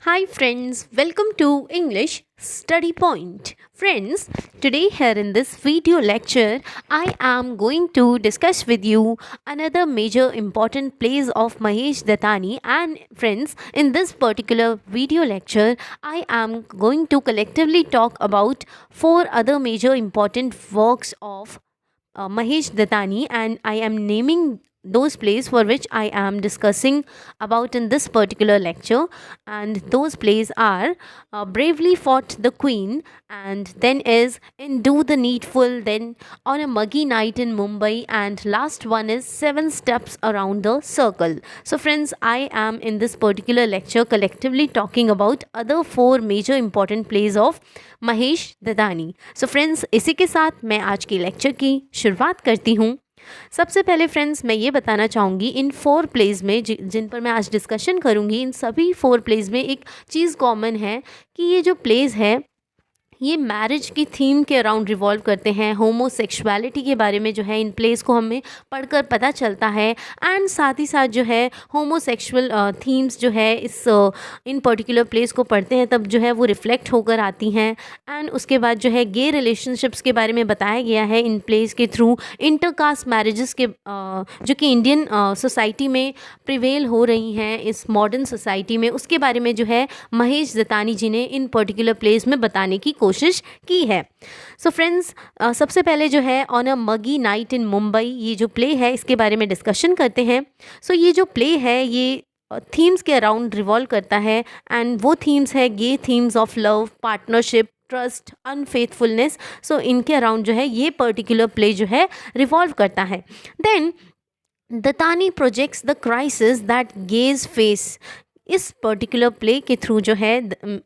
Hi friends, welcome to English Study Point. Friends, today here in this video lecture, I am going to discuss with you another major important plays of Mahesh Dattani. And friends, in this particular video lecture, I am going to collectively talk about four other major important works of Mahesh Dattani, and I am naming those plays for which I am discussing about in this particular lecture. And those plays are Bravely Fought the Queen, and then is In Do the Needful, then On a Muggy Night in Mumbai, and last one is Seven Steps Around the Circle. So friends, I am in this particular lecture collectively talking about other four major important plays of Mahesh Dattani. So friends, इसी के साथ मैं आज की lecture की शुरुआत करती हूँ. सबसे पहले फ्रेंड्स, मैं ये बताना चाहूँगी इन फोर प्लेज में जिन पर मैं आज डिस्कशन करूँगी, इन सभी फोर प्लेज में एक चीज़ कॉमन है कि ये जो प्लेज है ये मैरिज की थीम के अराउंड रिवॉल्व करते हैं. होमोसेक्सुअलिटी के बारे में जो है इन प्लेस को हमें पढ़कर पता चलता है. एंड साथ ही साथ जो है होमोसेक्सुअल थीम्स जो है इस इन पर्टिकुलर प्लेस को पढ़ते हैं तब जो है वो रिफ्लेक्ट होकर आती हैं. एंड उसके बाद जो है गे रिलेशनशिप्स के बारे में बताया गया है इन प्लेस के थ्रू. इंटरकास्ट मैरिजेस के जो कि इंडियन सोसाइटी में प्रिवेल हो रही हैं इस मॉडर्न सोसाइटी में, उसके बारे में जो है महेश दत्तानी जी ने इन पर्टिकुलर प्लेस में बताने की कोशिश की है. सो फ्रेंड्स, सबसे पहले जो है on a muggy night in Mumbai, ये जो प्ले है इसके बारे में डिस्कशन करते हैं. सो ये जो प्ले है ये थीम्स के अराउंड रिवॉल्व करता है. एंड वो थीम्स है gay themes of love, partnership, trust, unfaithfulness. So इनके अराउंड जो है ये पर्टिकुलर प्ले जो है रिवॉल्व करता है. Then Dattani projects the crisis that gays face. इस पर्टिकुलर प्ले के थ्रू जो है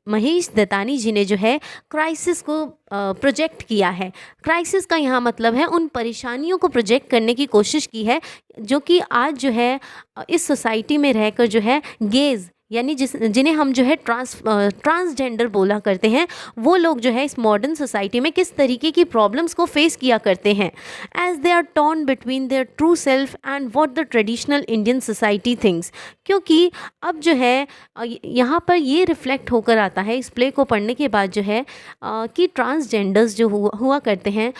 महेश दत्तानी जी ने जो है क्राइसिस को प्रोजेक्ट किया है. क्राइसिस का यहाँ मतलब है उन परेशानियों को प्रोजेक्ट करने की कोशिश की है जो कि आज जो है इस सोसाइटी में रहकर जो है गेज यानी जिन्हें हम जो है ट्रांसजेंडर बोला करते हैं, वो लोग जो है इस मॉडर्न सोसाइटी में किस तरीके की प्रॉब्लम्स को फेस किया करते हैं. As they are torn between their true self and what the traditional Indian society things. क्योंकि अब जो है यहाँ पर ये रिफ्लेक्ट होकर आता है इस प्ले को पढ़ने के बाद जो है कि ट्रांसजेंडर्स जो हुआ करते हैं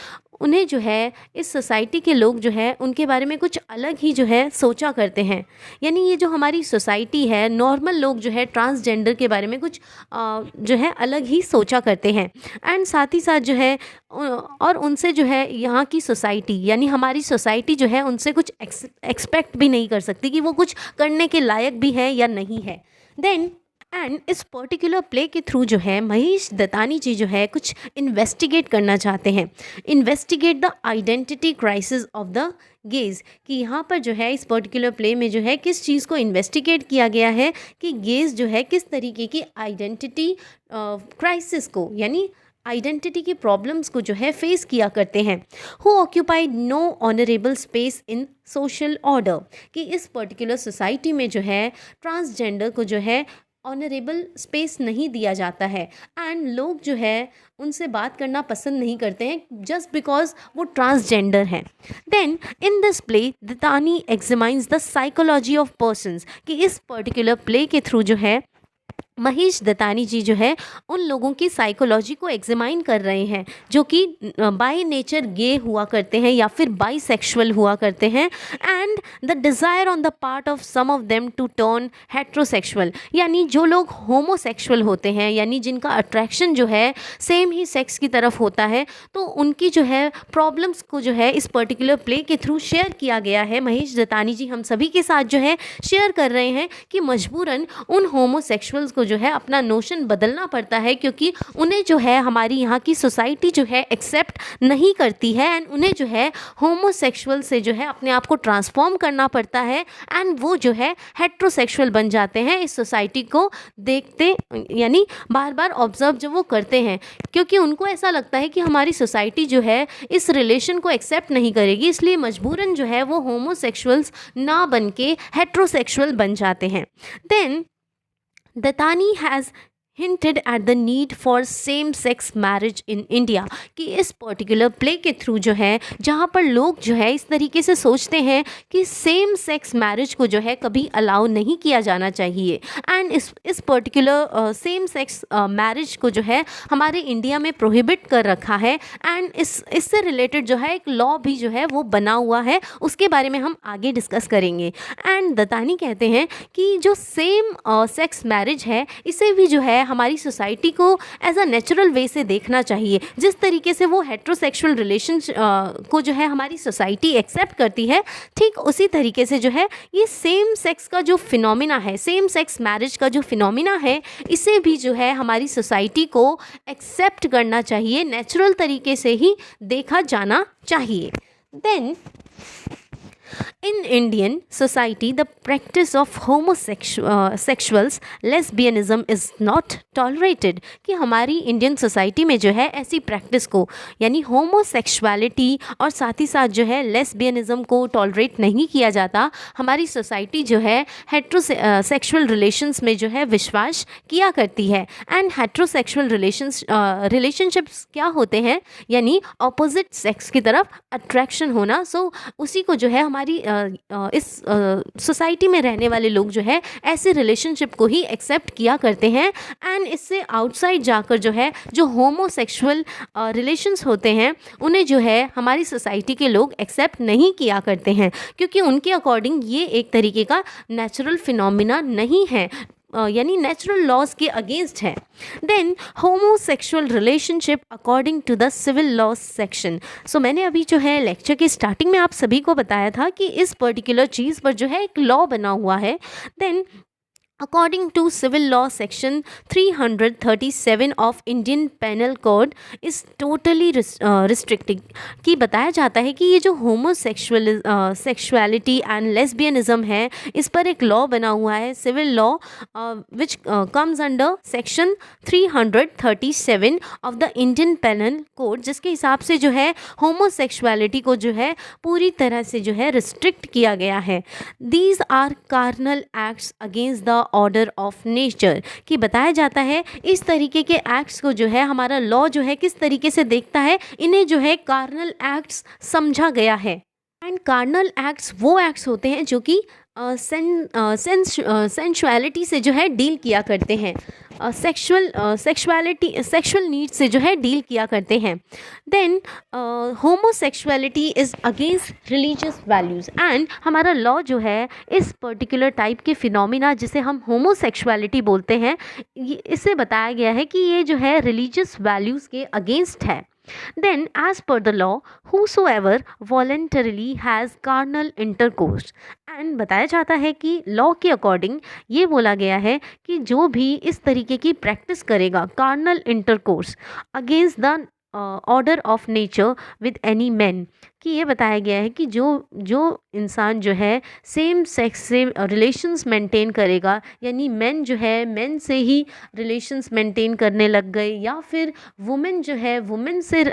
उन्हें जो है इस सोसाइटी के लोग जो है उनके बारे में कुछ अलग ही जो है सोचा करते हैं. यानी ये जो हमारी सोसाइटी है, नॉर्मल लोग जो है ट्रांसजेंडर के बारे में कुछ जो है अलग ही सोचा करते हैं. एंड साथ ही साथ जो है और उनसे जो है यहाँ की सोसाइटी यानी हमारी सोसाइटी जो है उनसे कुछ एक्सपेक्ट भी नहीं कर सकती कि वो कुछ करने के लायक भी है या नहीं है. देन एंड इस पर्टिकुलर प्ले के थ्रू जो है महेश दत्तानी जी जो है कुछ इन्वेस्टिगेट करना चाहते हैं. Investigate the identity crisis of the gauge. कि यहाँ पर जो है इस पर्टिकुलर प्ले में जो है किस चीज़ को इन्वेस्टिगेट किया गया है कि गेज जो है किस तरीके की आइडेंटिटी क्राइसिस को यानी आइडेंटिटी की प्रॉब्लम्स को जो है फेस किया करते हैं. Who occupied no honourable space in social order. कि इस पर्टिकुलर सोसाइटी में जो है ट्रांसजेंडर को जो है ऑनरेबल स्पेस नहीं दिया जाता है. एंड लोग जो है उनसे बात करना पसंद नहीं करते हैं जस्ट बिकॉज वो ट्रांसजेंडर हैं. Then in this play Dattani examines the psychology of persons. कि इस पर्टिकुलर प्ले के थ्रू जो है महेश दत्तानी जी जो है उन लोगों की साइकोलॉजी को एग्जामाइन कर रहे हैं जो कि बाय नेचर गे हुआ करते हैं या फिर बाईसेक्सुअल हुआ करते हैं. And the desire on the part of some of them to turn heterosexual. यानी जो लोग होमोसेक्सुअल होते हैं यानी जिनका अट्रैक्शन जो है सेम ही सेक्स की तरफ होता है, तो उनकी जो है प्रॉब्लम्स को जो है इस पर्टिकुलर प्ले के थ्रू शेयर किया गया है. महेश दत्तानी जी हम सभी के साथ जो है शेयर कर रहे हैं कि मजबूरन उन होमोसेक्सुअल्स को जो है अपना नोशन बदलना पड़ता है क्योंकि उन्हें जो है हमारी यहाँ की सोसाइटी जो है एक्सेप्ट नहीं करती है. एंड उन्हें जो है होमोसेक्सुअल से जो है अपने आप को ट्रांसफॉर्म करना पड़ता है. एंड वो जो है हेट्रोसेक्सुअल बन जाते हैं इस सोसाइटी को देखते यानी बार बार ऑब्जर्व जो वो करते हैं क्योंकि उनको ऐसा लगता है कि हमारी सोसाइटी जो है इस रिलेशन को एक्सेप्ट नहीं करेगी, इसलिए मजबूरन जो है वो होमोसेक्सुअल्स ना बन के हेट्रोसेक्सुअल बन जाते हैं. Then Dattani has hinted at the need for same sex marriage in India, कि इस पर्टिकुलर प्ले के थ्रू जो है, जहाँ पर लोग जो है इस तरीके से सोचते हैं कि सेम सेक्स मैरिज को जो है कभी अलाउ नहीं किया जाना चाहिए, एंड इस पर्टिकुलर सेम सेक्स मैरिज को जो है हमारे इंडिया में प्रोहिबिट कर रखा है, एंड इससे रिलेटेड जो है एक लॉ भी जो है वो बना हुआ है, उसके बारे में हम आगे डिस्कस करेंगे। एंड दत्तानी कहते हैं कि जो सेम सेक्स मैरिज है, इसे भी जो है हमारी सोसाइटी को एज अ नेचुरल वे से देखना चाहिए। जिस तरीके से वो हेट्रोसेक्सुअल रिलेशन को जो है हमारी सोसाइटी एक्सेप्ट करती है, ठीक उसी तरीके से जो है ये सेम सेक्स का जो फिनोमिना है, सेम सेक्स मैरिज का जो फिनोमिना है, इसे भी जो है हमारी सोसाइटी को एक्सेप्ट करना चाहिए, नेचुरल तरीके से ही देखा जाना चाहिए। Then in Indian society, the practice of homosexuals, lesbianism is not tolerated, कि हमारी इंडियन सोसाइटी में जो है ऐसी प्रैक्टिस को, यानी होमोसेक्सुअलिटी और साथ ही साथ जो है लेस्बियनिज्म को टॉलरेट नहीं किया जाता। हमारी सोसाइटी जो है हेट्रोसेक्सुअल रिलेशंस में जो है विश्वास किया करती है। एंड हेट्रोसेक्सुअल रिलेशनशिप्स क्या होते हैं, यानी ऑपोजिट सेक्स की तरफ अट्रैक्शन होना। सो उसी को जो है हमारी इस सोसाइटी में रहने वाले लोग जो है ऐसे रिलेशनशिप को ही एक्सेप्ट किया करते हैं, एंड इससे आउटसाइड जाकर जो है जो होमोसेक्सुअल रिलेशंस होते हैं उन्हें जो है हमारी सोसाइटी के लोग एक्सेप्ट नहीं किया करते हैं, क्योंकि उनके अकॉर्डिंग ये एक तरीके का नेचुरल फिनोमिना नहीं है, यानी नेचुरल लॉज के अगेंस्ट है। Then homosexual relationship according to the civil law section. So मैंने अभी जो है लेक्चर के स्टार्टिंग में आप सभी को बताया था कि इस पर्टिकुलर चीज़ पर जो है एक लॉ बना हुआ है। Then According to Civil Law Section 337 of Indian Penal Code is totally restricting, कि बताया जाता है कि ये जो सेक्सुअलिटी एंड लेस्बियनिज्म है, इस पर एक लॉ बना हुआ है, civil law, which comes under section 337 of the Indian penal code, जिसके हिसाब से जो है होमोसेक्सुअलिटी को जो है पूरी तरह से जो है रिस्ट्रिक्ट किया गया है। These are carnal acts against the order of nature, कि बताया जाता है इस तरीके के एक्ट्स को जो है हमारा लॉ जो है किस तरीके से देखता है, इन्हें जो है कार्नल एक्ट्स समझा गया है। एंड कार्नल एक्ट्स वो एक्ट्स होते हैं जो कि सेंसुअलिटी से जो है डील किया करते हैं, सेक्सुअल नीड से जो है डील किया करते हैं। Then homosexuality is against religious values, and हमारा लॉ जो है इस पर्टिकुलर टाइप के फिनोमिना जिसे हम होमोसेक्सुअलिटी बोलते हैं, इससे बताया गया है कि ये जो है रिलीजियस वैल्यूज़ के अगेंस्ट है। Then, as per the law, whosoever voluntarily has carnal intercourse, and बताया जाता है कि लॉ के अकॉर्डिंग ये बोला गया है कि जो भी इस तरीके की प्रैक्टिस करेगा carnal intercourse against the order of nature with any man, कि ये बताया गया है कि जो इंसान जो है सेम सेक्स से रिलेशंस मेंटेन करेगा, यानी मेन जो है मेन से ही रिलेशंस मेंटेन करने लग गए, या फिर वुमेन जो है वुमेन से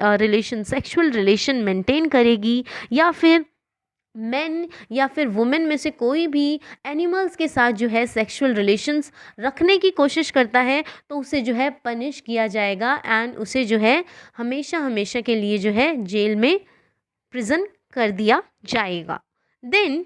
सेक्सुअल रिलेशन मेंटेन करेगी, या फिर मेन या फिर वुमेन में से कोई भी एनिमल्स के साथ जो है सेक्सुअल रिलेशंस रखने की कोशिश करता है, तो उसे जो है पनिश किया जाएगा, एंड उसे जो है हमेशा हमेशा के लिए जो है जेल में प्रिजन कर दिया जाएगा। Then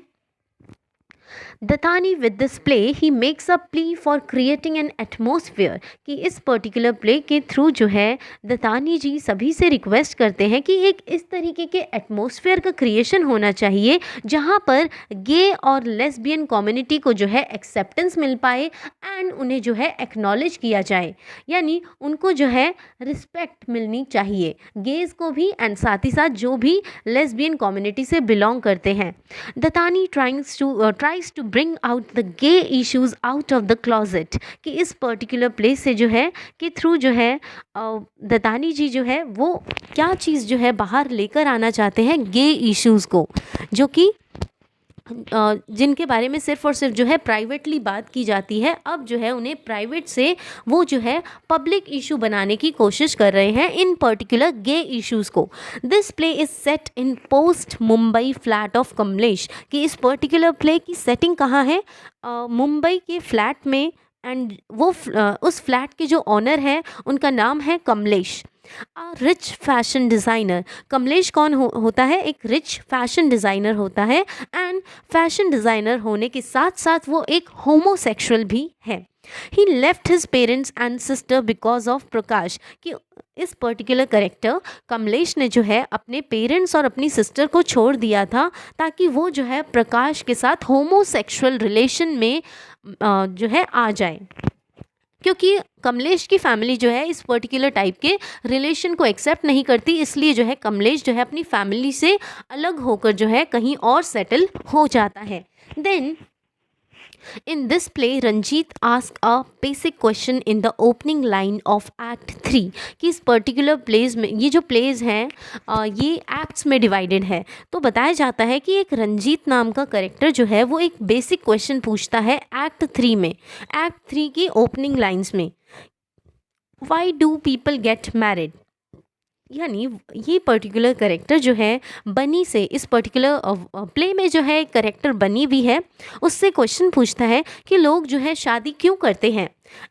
Dattani with this play he makes a plea for creating an atmosphere, कि इस पर्टिकुलर प्ले के थ्रू जो है दत्तानी जी सभी से रिक्वेस्ट करते हैं कि एक इस तरीके के एटमोसफियर का क्रिएशन होना चाहिए जहाँ पर गे और लेस्बियन कम्युनिटी को जो है एक्सेप्टेंस मिल पाए, एंड उन्हें जो है एक्नॉलेज किया जाए, यानी उनको जो है रिस्पेक्ट मिलनी चाहिए, गेज को भी एंड साथ ही साथ जो भी लेस्बियन कम्युनिटी से बिलोंग करते हैं। Dattani tries to bring out the gay issues out of the closet, कि इस पर्टिकुलर प्लेस से जो है कि थ्रू जो है दत्तानी जी जो है वो क्या चीज़ जो है बाहर लेकर आना चाहते हैं, गे इश्यूज़ को, जो कि जिनके बारे में सिर्फ और सिर्फ जो है प्राइवेटली बात की जाती है, अब जो है उन्हें प्राइवेट से वो जो है पब्लिक इशू बनाने की कोशिश कर रहे हैं इन पर्टिकुलर गे इश्यूज़ को। This play is set in post Mumbai flat of Kamlesh, कि इस पर्टिकुलर प्ले की सेटिंग कहाँ है, मुंबई के फ्लैट में एंड वो उस फ्लैट के जो ऑनर है उनका नाम है Kamlesh, a rich fashion designer. Kamlesh कौन होता है? एक रिच फैशन डिज़ाइनर होता है, एंड फैशन डिज़ाइनर होने के साथ साथ वो एक होमोसेक्सुअल भी है। He left his parents and sister because of Prakash. कि इस पर्टिकुलर करेक्टर कमलेश ने जो है अपने पेरेंट्स और अपनी सिस्टर को छोड़ दिया था ताकि वो जो है प्रकाश के साथ होमोसेक्सुअल रिलेशन में जो है आ जाए, क्योंकि कमलेश की फैमिली जो है इस पर्टिकुलर टाइप के रिलेशन को एक्सेप्ट नहीं करती, इसलिए जो है कमलेश जो है अपनी फैमिली से अलग होकर जो है कहीं और सेटल हो जाता है। Then in this play, Ranjit asked a basic question in the opening line of Act 3 कि इस पर्टिकुलर प्लेज में, ये जो प्लेज हैं ये एक्ट्स में डिवाइडेड है, तो बताया जाता है कि एक रंजीत नाम का करेक्टर जो है वो एक बेसिक क्वेश्चन पूछता है एक्ट 3 में, एक्ट 3 की ओपनिंग लाइन्स में, why do people get married. यानी ये पर्टिकुलर करेक्टर जो है बनी से, इस पर्टिकुलर प्ले में जो है करेक्टर बनी भी है, उससे क्वेश्चन पूछता है कि लोग जो है शादी क्यों करते हैं,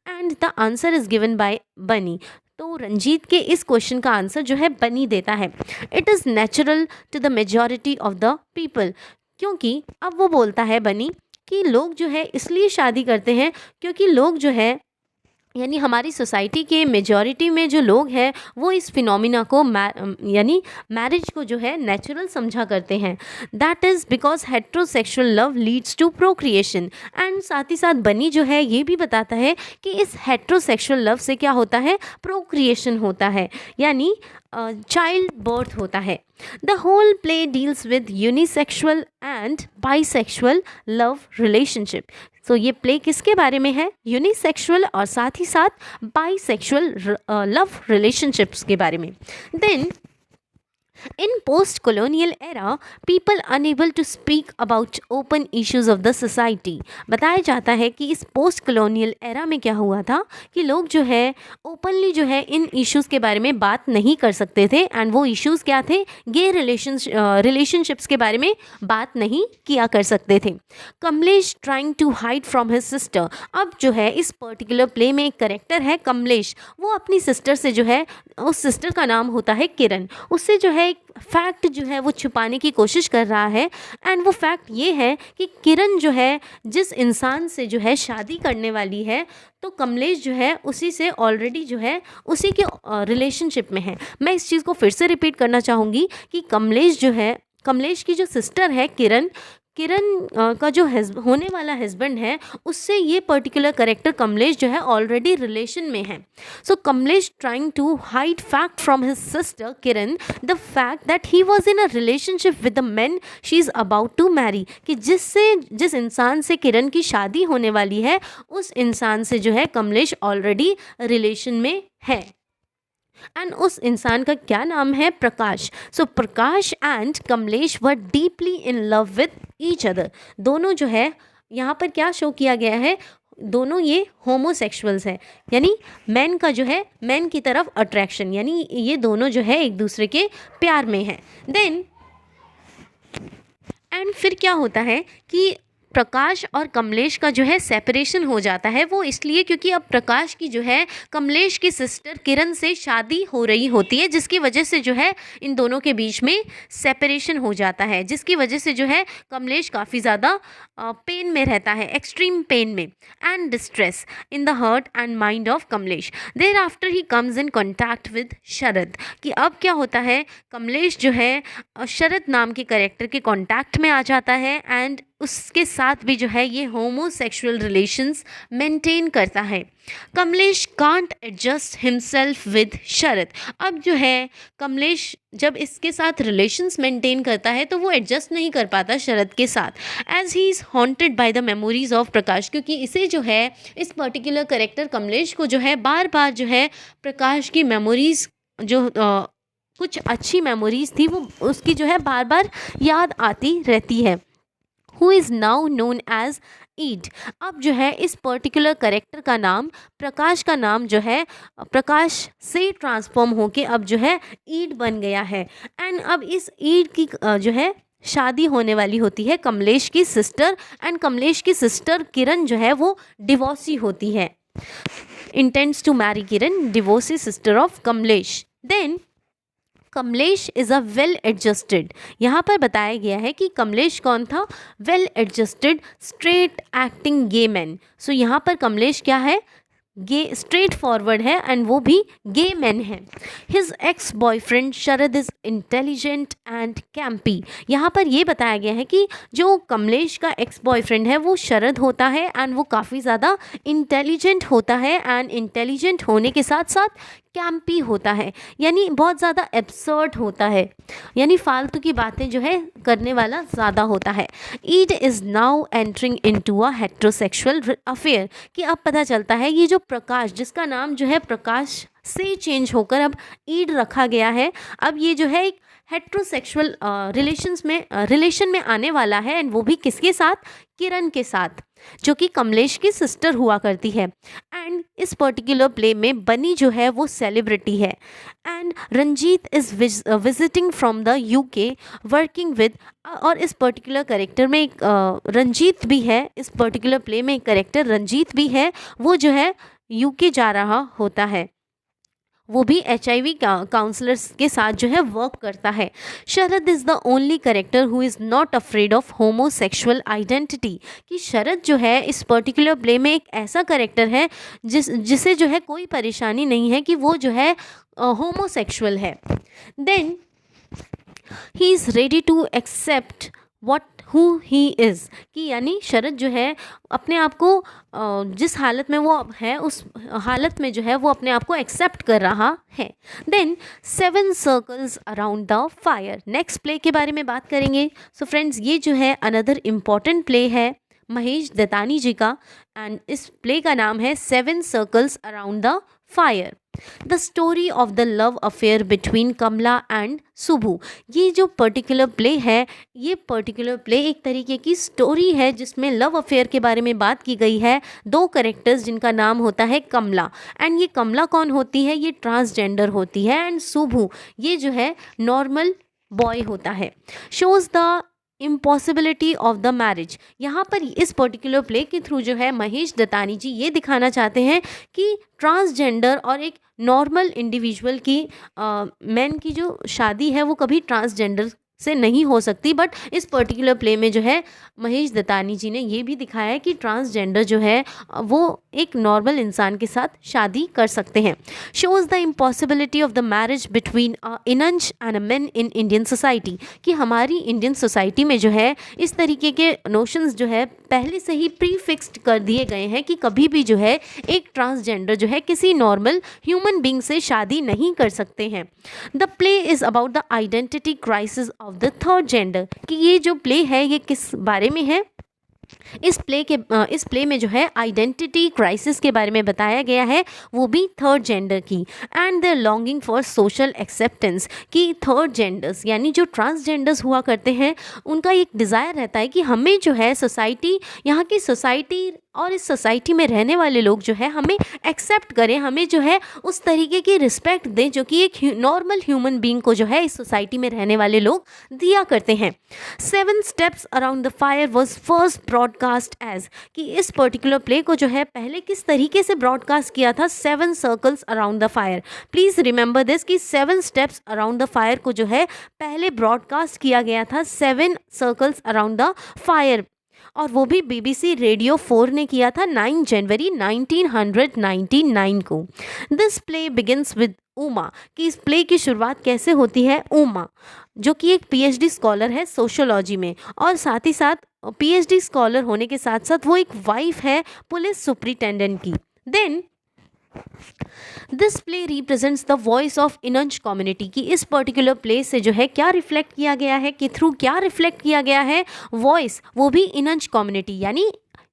and the answer is given by बनी। तो रंजीत के इस क्वेश्चन का आंसर जो है बनी देता है, it is natural to the majority of the people. क्योंकि अब वो बोलता है बनी कि लोग जो है इसलिए शादी करते हैं क्योंकि लोग जो है, यानी हमारी सोसाइटी के मेजॉरिटी में जो लोग हैं वो इस फिनोमिना को यानी मैरिज को जो है नेचुरल समझा करते हैं। That is because heterosexual love leads to procreation. And साथ ही साथ बनी जो है ये भी बताता है कि इस हेट्रोसेक्सुअल लव से क्या होता है, प्रोक्रिएशन होता है, यानी चाइल्ड बर्थ होता है। The whole play deals with unisexual and bisexual love relationship. तो ये प्ले किसके बारे में है? यूनिसेक्सुअल और साथ ही साथ बाइसेक्सुअल लव रिलेशनशिप्स के बारे में। Then in post-colonial era, people unable to speak about open issues of the society। बताया जाता है कि इस पोस्ट कॉलोनियल एरा में क्या हुआ था कि लोग जो है ओपनली जो है इन इश्यूज़ के बारे में बात नहीं कर सकते थे, एंड वो इश्यूज़ क्या थे, गे रिलेशनशिप्स के बारे में बात नहीं किया कर सकते थे। Kamlesh trying to hide from his sister. अब जो है इस पर्टिकुलर प्ले में एक करेक्टर है कमलेश, वो अपनी सिस्टर से जो है, उस सिस्टर का नाम होता है किरण, उससे जो है एक फैक्ट जो है वो छुपाने की कोशिश कर रहा है, एंड वो फैक्ट ये है कि किरण जो है जिस इंसान से जो है शादी करने वाली है, तो कमलेश जो है उसी से ऑलरेडी जो है उसी के रिलेशनशिप में है। मैं इस चीज़ को फिर से रिपीट करना चाहूँगी कि कमलेश जो है, कमलेश की जो सिस्टर है किरण, किरण का जो होने वाला हस्बैंड है उससे ये पर्टिकुलर करेक्टर कमलेश जो है ऑलरेडी रिलेशन में है। So Kamlesh trying to hide fact from his sister Kiran the fact that he was in a relationship with the man she is about to marry. कि जिस इंसान से किरण की शादी होने वाली है उस इंसान से जो है कमलेश ऑलरेडी रिलेशन में है, एंड उस इंसान का क्या नाम है, Prakash. So Prakash and Kamlesh were deeply in love with each other. दोनों जो है यहाँ पर क्या शो किया गया है, दोनों ये होमोसेक्सुअल्स हैं, यानी मैन का जो है मैन की तरफ अट्रैक्शन, यानी ये दोनों जो है एक दूसरे के प्यार में हैं। देन एंड फिर क्या होता है कि प्रकाश और कमलेश का जो है सेपरेशन हो जाता है। वो इसलिए क्योंकि अब प्रकाश की जो है कमलेश की सिस्टर किरण से शादी हो रही होती है, जिसकी वजह से जो है इन दोनों के बीच में सेपरेशन हो जाता है, जिसकी वजह से जो है कमलेश काफ़ी ज़्यादा पेन में रहता है, एक्सट्रीम पेन में, and distress in the heart and mind of Kamlesh. There after he comes in contact with Sharad. कि अब क्या होता है, कमलेश जो है शरद नाम के करेक्टर के कॉन्टैक्ट में आ जाता है, एंड उसके साथ भी जो है ये होमोसेक्सुअल रिलेशंस मेंटेन करता है। Kamlesh can't adjust himself with Sharad. अब जो है कमलेश जब इसके साथ रिलेशंस मेंटेन करता है तो वो एडजस्ट नहीं कर पाता शरद के साथ, as he is haunted by the memories of Prakash. क्योंकि इसे जो है, इस पर्टिकुलर करेक्टर कमलेश को जो है बार बार जो है प्रकाश की मेमोरीज जो कुछ अच्छी मेमोरीज थी वो उसकी जो है बार बार याद आती रहती है। Who is now known as Ed. अब जो है इस पर्टिकुलर करेक्टर का नाम, प्रकाश का नाम जो है प्रकाश से ट्रांसफॉर्म होके अब जो है ईड बन गया है, एंड अब इस ईड की जो है शादी होने वाली होती है कमलेश की सिस्टर, एंड कमलेश की सिस्टर किरण जो है वो डिवोर्सी होती है, intends to marry Kiran, divorcee sister of Kamlesh. Then Kamlesh is a well adjusted, यहाँ पर बताया गया है कि कमलेश कौन था, well adjusted straight acting gay man. So यहाँ पर कमलेश क्या है, गे स्ट्रेट फॉरवर्ड है एंड वो भी गे मैन है। His ex boyfriend Sharad is intelligent and campy, यहाँ पर ये बताया गया है कि जो कमलेश का एक्स बॉयफ्रेंड है वो शरद होता है एंड वो काफ़ी ज़्यादा इंटेलिजेंट होता है, एंड इंटेलिजेंट होने के साथ साथ कैंपी होता है, यानी बहुत ज़्यादा एब्सर्ड होता है, यानी फालतू की बातें जो है करने वाला ज़्यादा होता है। Ed is now entering into a heterosexual affair, कि अब पता चलता है ये जो प्रकाश, जिसका नाम जो है प्रकाश से चेंज होकर अब ईड रखा गया है, अब ये जो है एक हेट्रोसेक्सुअल रिलेशन में आने वाला है, एंड वो भी किसके साथ, किरण के साथ, जो कि कमलेश की सिस्टर हुआ करती है। एंड इस पर्टिकुलर प्ले में बनी जो है वो सेलिब्रिटी है, and Ranjit is visiting from the UK working with, और इस पर्टिकुलर कैरेक्टर में एक रंजीत भी है, इस पर्टिकुलर प्ले में एक कैरेक्टर रंजीत भी है, वो जो है यूके जा रहा होता है, वो भी HIV काउंसलर्स के साथ जो है वर्क करता है। Sharad is the only character who is not afraid of homosexual identity, कि शरद जो है इस पर्टिकुलर प्ले में एक ऐसा कैरेक्टर है जिसे जो है कोई परेशानी नहीं है कि वो जो है होमोसेक्सुअल है। Then he is ready to accept what who he is, कि यानी शरद जो है अपने आप को जिस हालत में वो है उस हालत में जो है वो अपने आप को एक्सेप्ट कर रहा है। Then 7 circles around the fire, next play के बारे में बात करेंगे। सो फ्रेंड्स, ये जो है अनदर इम्पॉर्टेंट प्ले है महेश दत्तानी जी का, एंड इस प्ले का नाम है 7 circles around the fire, the story of the love affair between Kamala and Subu. ये जो पर्टिकुलर प्ले है, ये पर्टिकुलर प्ले एक तरीके की स्टोरी है जिसमें लव अफेयर के बारे में बात की गई है। 2 कैरेक्टर्स जिनका नाम होता है कमला, एंड ये कमला कौन होती है, ये ट्रांसजेंडर होती है, एंड सुबू ये जो है नॉर्मल बॉय होता है। Shows the impossibility of the marriage, यहाँ पर इस पर्टिकुलर प्ले के थ्रू जो है महेश दत्तानी जी ये दिखाना चाहते हैं कि ट्रांसजेंडर और एक नॉर्मल इंडिविजुअल की मैन की जो शादी है वो कभी ट्रांसजेंडर से नहीं हो सकती, बट इस पर्टिकुलर प्ले में जो है महेश दत्तानी जी ने ये भी दिखाया है कि ट्रांसजेंडर जो है वो एक नॉर्मल इंसान के साथ शादी कर सकते हैं। Shows the impossibility of the marriage between eunuchs and a men in Indian society, कि हमारी इंडियन सोसाइटी में जो है इस तरीके के नोशंस जो है पहले से ही प्री फिक्स्ड कर दिए गए हैं कि कभी भी जो है एक ट्रांसजेंडर जो है किसी नॉर्मल ह्यूमन बीइंग से शादी नहीं कर सकते हैं। The play is about the identity crisis of the third gender, कि ये जो प्ले है ये किस बारे में है, इस प्ले में जो है आइडेंटिटी क्राइसिस के बारे में बताया गया है, वो भी थर्ड जेंडर की, and their longing for social acceptance, कि थर्ड जेंडर्स यानी जो ट्रांसजेंडर्स हुआ करते हैं उनका एक डिज़ायर रहता है कि हमें जो है सोसाइटी, यहाँ की सोसाइटी और इस सोसाइटी में रहने वाले लोग जो है हमें एक्सेप्ट करें, हमें जो है उस तरीके की रिस्पेक्ट दें जो कि एक नॉर्मल ह्यूमन बीइंग को जो है इस सोसाइटी में रहने वाले लोग दिया करते हैं। 7 steps around the fire was first broadcast as, कि इस पर्टिकुलर प्ले को जो है पहले किस तरीके से ब्रॉडकास्ट किया था, 7 circles around the fire. Please remember this कि 7 स्टेप्स अराउंड द फायर को जो है पहले ब्रॉडकास्ट किया गया था 7 सर्कल्स अराउंड द फायर, और वो भी BBC रेडियो 4 ने किया था 9 जनवरी 1999 को। This play begins with Uma, कि इस प्ले की शुरुआत कैसे होती है, उमा जो कि एक PhD स्कॉलर है सोशियोलॉजी में, और साथ ही साथ PhD स्कॉलर होने के साथ साथ वो एक वाइफ है पुलिस सुपरिटेंडेंट की। Then this play represents the voice of eunuchs community, की इस पर्टिकुलर प्ले से जो है क्या रिफ्लेक्ट किया गया है, कि थ्रू क्या रिफ्लेक्ट किया गया है, वॉइस, वो भी इनंज कम्युनिटी यानी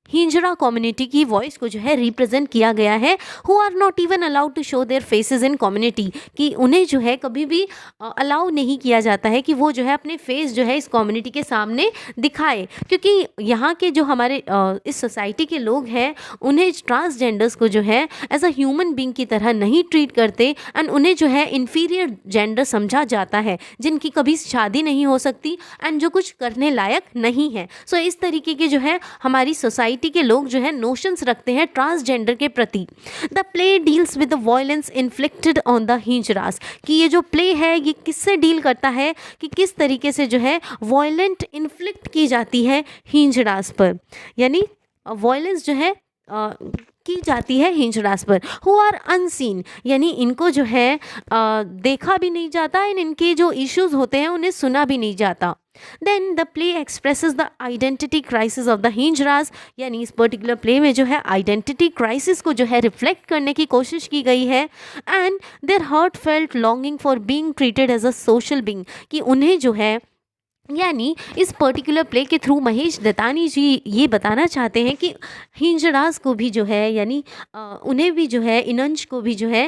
हिंजड़ा कम्युनिटी की वॉइस को जो है रिप्रेजेंट किया गया है, who are not even allowed to show their faces in community, कि उन्हें जो है कभी भी अलाउ नहीं किया जाता है कि वो जो है अपने फेस जो है इस कम्युनिटी के सामने दिखाए, क्योंकि यहाँ के जो हमारे इस सोसाइटी के लोग हैं उन्हें ट्रांसजेंडर्स को जो है एज अ ह्यूमन बींग की तरह नहीं ट्रीट करते एंड उन्हें जो है इन्फीरियर जेंडर समझा जाता है, जिनकी कभी शादी नहीं हो सकती एंड जो कुछ करने लायक नहीं है। सो इस तरीके के जो है हमारी सोसाइटी के लोग जो है नोशंस रखते हैं ट्रांसजेंडर के प्रति। The play deals with the violence inflicted on the hijras, कि ये जो प्ले है ये किससे डील करता है कि किस तरीके से जो है वायलेंट इन्फ्लिक्ट की जाती है हिंजरास पर, यानी वायलेंस जो है की जाती है हिंजरास पर। हु आर अनसीन, यानी इनको जो है देखा भी नहीं जाता एंड इनके जो इश्यूज होते हैं उन्हें सुना भी नहीं जाता। Then the play expresses the identity crisis of the hijras, यानी इस पर्टिकुलर प्ले में जो है आइडेंटिटी क्राइसिस को जो है रिफ्लेक्ट करने की कोशिश की गई है and their heart felt longing for being treated as a social being, कि उन्हें जो है, यानी इस पर्टिकुलर प्ले के थ्रू महेश दत्तानी जी ये बताना चाहते हैं कि हिंजड़ास को भी जो है, यानी उन्हें भी जो है, इन अंश को भी जो है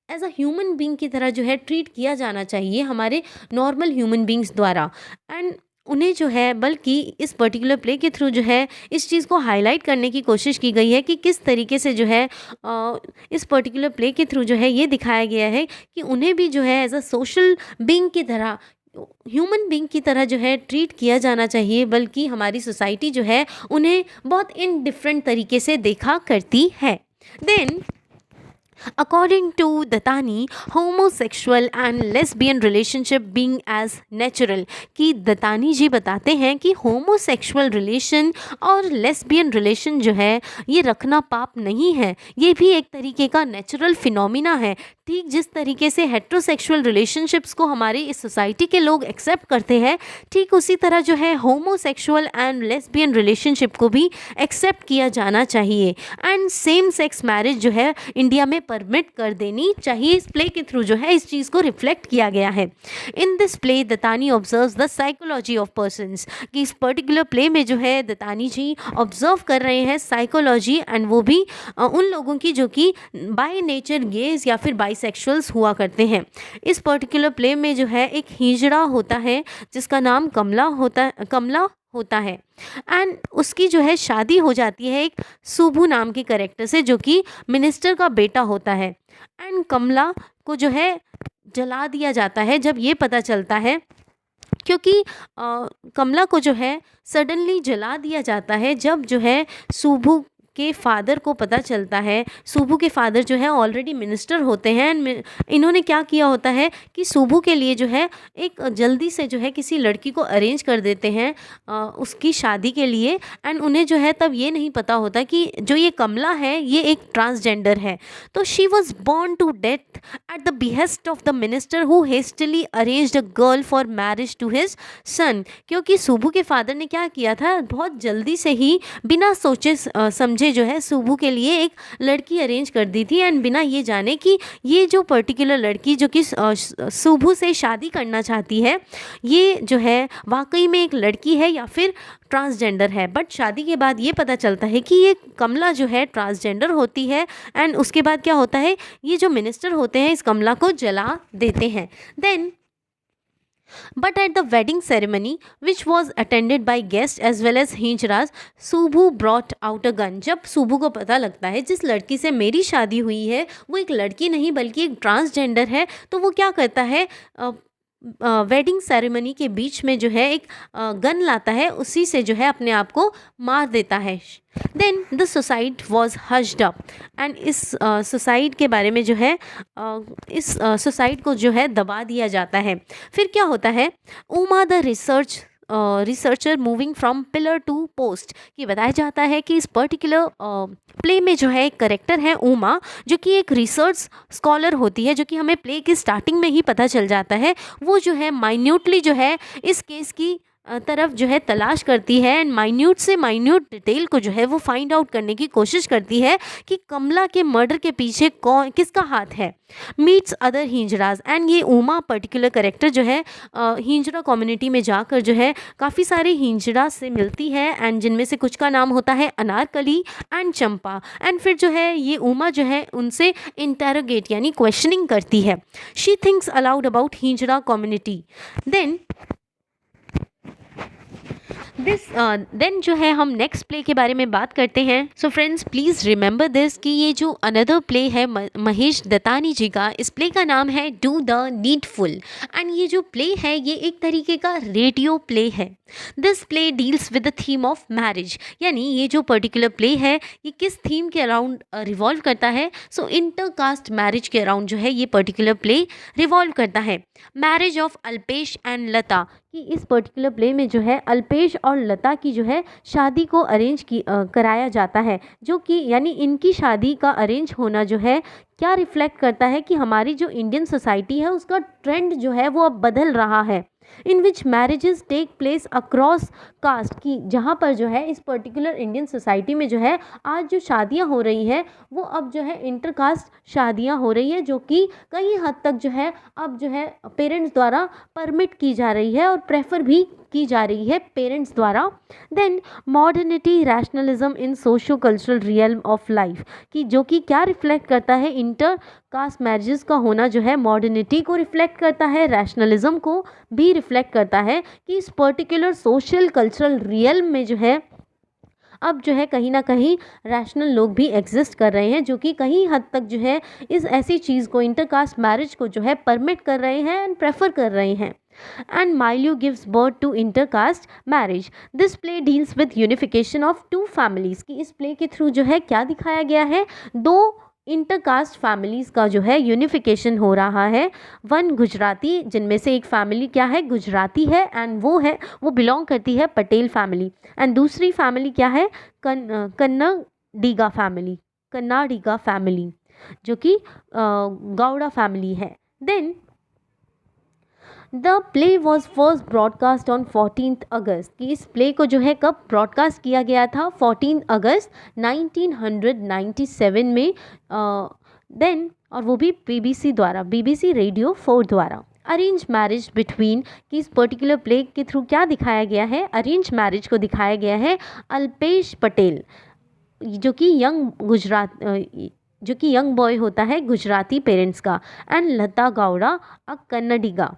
एज अ ह्यूमन बींग की तरह जो है ट्रीट किया जाना चाहिए हमारे नॉर्मल ह्यूमन बींग्स द्वारा। एंड उन्हें जो है, बल्कि इस पर्टिकुलर प्ले के थ्रू जो है इस चीज़ को हाईलाइट करने की कोशिश की गई है कि किस तरीके से जो है इस पर्टिकुलर प्ले के थ्रू जो है ये दिखाया गया है कि उन्हें भी जो है एज अ सोशल बींग की तरह, ह्यूमन बींग की तरह जो है ट्रीट किया जाना चाहिए, बल्कि हमारी सोसाइटी जो है उन्हें बहुत इनडिफरेंट तरीके से देखा करती है। Then according to Dattani, homosexual and lesbian relationship being as natural, कि दत्तानी जी बताते हैं कि होमोसेक्सुअल रिलेशन और लेस्बियन रिलेशन जो है ये रखना पाप नहीं है, ये भी एक तरीके का नेचुरल फिनोमिना है। ठीक जिस तरीके से हेट्रोसेक्सुअल रिलेशनशिप्स को हमारी इस सोसाइटी के लोग एक्सेप्ट करते हैं, ठीक उसी तरह जो है होमोसेक्सुअल एंड लेस्बियन रिलेशनशिप को भी एक्सेप्ट किया जाना चाहिए एंड सेम सेक्स मैरिज जो है इंडिया में परमिट कर देनी चाहिए। इस प्ले के थ्रू जो है इस चीज़ को रिफ्लेक्ट किया गया है। इन this play Dattani observes the psychology of persons, कि इस पर्टिकुलर प्ले में जो है दत्तानी जी ऑब्जर्व कर रहे हैं साइकोलॉजी, एंड वो भी उन लोगों की जो कि बाय नेचर गेज या फिर बाइसेक्सुअल्स हुआ करते हैं। इस पर्टिकुलर प्ले में जो है एक हिजड़ा होता है जिसका नाम कमला होता है एंड उसकी जो है शादी हो जाती है एक सुभू नाम के कैरेक्टर से जो कि मिनिस्टर का बेटा होता है। एंड कमला को जो है जला दिया जाता है जब ये पता चलता है, क्योंकि कमला को जो है सडनली जला दिया जाता है जब जो है सुभू के फादर को पता चलता है। सुभू के फादर जो है ऑलरेडी मिनिस्टर होते हैं एंड इन्होंने क्या किया होता है कि सुभू के लिए जो है एक जल्दी से जो है किसी लड़की को अरेंज कर देते हैं उसकी शादी के लिए। एंड उन्हें जो है तब ये नहीं पता होता कि जो ये कमला है ये एक ट्रांसजेंडर है। तो she was born to death at the behest of the minister who hastily arranged a girl for marriage to his son, क्योंकि सुभू के फादर ने क्या किया था, बहुत जल्दी से ही बिना सोचे समझे जो है सुभू के लिए एक लड़की अरेंज कर दी थी एंड बिना ये जाने कि ये जो पर्टिकुलर लड़की जो कि सुभू से शादी करना चाहती है ये जो है वाकई में एक लड़की है या फिर ट्रांसजेंडर है। बट शादी के बाद ये पता चलता है कि ये कमला जो है ट्रांसजेंडर होती है एंड उसके बाद क्या होता है, ये जो मिनिस्टर होते हैं इस कमला को जला देते हैं। Then but at the wedding ceremony which was attended by guests as well as hinjras, Subhu brought out a gun। जब सुबू को पता लगता है जिस लड़की से मेरी शादी हुई है वो एक लड़की नहीं बल्कि एक ट्रांसजेंडर है, तो वो क्या करता है वेडिंग सेरेमनी के बीच में जो है एक गन लाता है, उसी से जो है अपने आप को मार देता है। Then the suicide was hushed up and इस सुसाइड के बारे में जो है इस सुसाइड को जो है दबा दिया जाता है। फिर क्या होता है, Uma the researcher moving from pillar to post, कि बताया जाता है कि इस पर्टिकुलर प्ले में जो है एक करेक्टर है उमा जो कि एक रिसर्च स्कॉलर होती है, जो कि हमें प्ले की स्टार्टिंग में ही पता चल जाता है। वो जो है माइन्यूटली जो है इस केस की तरफ जो है तलाश करती है एंड माइन्यूट से माइन्यूट डिटेल को जो है वो फाइंड आउट करने की कोशिश करती है कि कमला के मर्डर के पीछे कौन किसका हाथ है। मीट्स अदर हिंजड़ाज एंड ये उमा पर्टिकुलर कैरेक्टर जो है हिंजड़ा कम्युनिटी में जाकर जो है काफ़ी सारे हिंजड़ा से मिलती है एंड जिनमें से कुछ का नाम होता है अनारकली एंड चंपा। एंड फिर जो है ये उमा जो है उनसे इंटेरोगेट यानी क्वेश्चनिंग करती है। शी थिंक्स अलाउड अबाउट हिंजड़ा कम्युनिटी। देन जो है हम नेक्स्ट प्ले के बारे में बात करते हैं। So friends please remember this कि ये जो अनदर प्ले है महेश दत्तानी जी का, इस प्ले का नाम है डू द नीडफुल एंड ये जो प्ले है ये एक तरीके का रेडियो प्ले है। This play deals with the theme of marriage, यानी ये जो पर्टिकुलर प्ले है ये किस थीम के अराउंड रिवॉल्व करता है। सो इंटरकास्ट मैरिज के अराउंड जो है ये पर्टिकुलर प्ले रिवॉल्व करता है। मैरिज ऑफ अल्पेश एंड लता, कि इस पर्टिकुलर प्ले में जो है अल्पेश और लता की जो है शादी को कराया जाता है, जो कि यानी इनकी शादी का अरेंज होना जो है क्या रिफ्लेक्ट करता है कि हमारी जो इंडियन सोसाइटी है उसका ट्रेंड जो है वो अब बदल रहा है। In which marriages take place across caste, की जहाँ पर जो है इस पर्टिकुलर इंडियन सोसाइटी में जो है आज जो शादियाँ हो रही हैं वो अब जो है इंटरकास्ट शादियाँ हो रही है, जो कि कई हद तक जो है अब जो है पेरेंट्स द्वारा परमिट की जा रही है और प्रेफर भी की जा रही है पेरेंट्स द्वारा। Then modernity rationalism in socio cultural realm of life, कि जो कि क्या रिफ्लेक्ट करता है, इंटर कास्ट मैरिजेस का होना जो है मॉडर्निटी को रिफ्लेक्ट करता है, रैशनलिज्म को भी रिफ्लेक्ट करता है कि इस पर्टिकुलर सोशल कल्चरल रियल्म में जो है अब जो है कहीं ना कहीं रैशनल लोग भी एग्जिस्ट कर रहे हैं, जो कि कहीं हद तक जो है इस ऐसी चीज़ को इंटरकास्ट मैरिज को जो है परमिट कर रहे हैं एंड प्रेफर कर रहे हैं। And Mailu gives birth to intercaste marriage. This play deals with unification of two families, कि इस प्ले के थ्रू जो है क्या दिखाया गया है, दो इंटरकास्ट फैमिलीज़ का जो है यूनिफिकेशन हो रहा है। वन गुजराती, जिनमें से एक फैमिली क्या है गुजराती है एंड वो बिलोंग करती है पटेल फैमिली, एंड दूसरी फैमिली क्या है कन्नाडिगा फैमिली जो कि गौड़ा फैमिली है। Then the play was first broadcast on 14 अगस्त, कि इस प्ले को जो है कब ब्रॉडकास्ट किया गया था 14 अगस्त 1997 में। देन और वो भी BBC द्वारा, BBC रेडियो 4 द्वारा। अरेंज मैरिज बिटवीन, कि इस पर्टिकुलर प्ले के थ्रू क्या दिखाया गया है, अरेंज मैरिज को दिखाया गया है अल्पेश पटेल जो कि यंग बॉय होता है गुजराती पेरेंट्स का, and Lata Gowda a Kannadiga.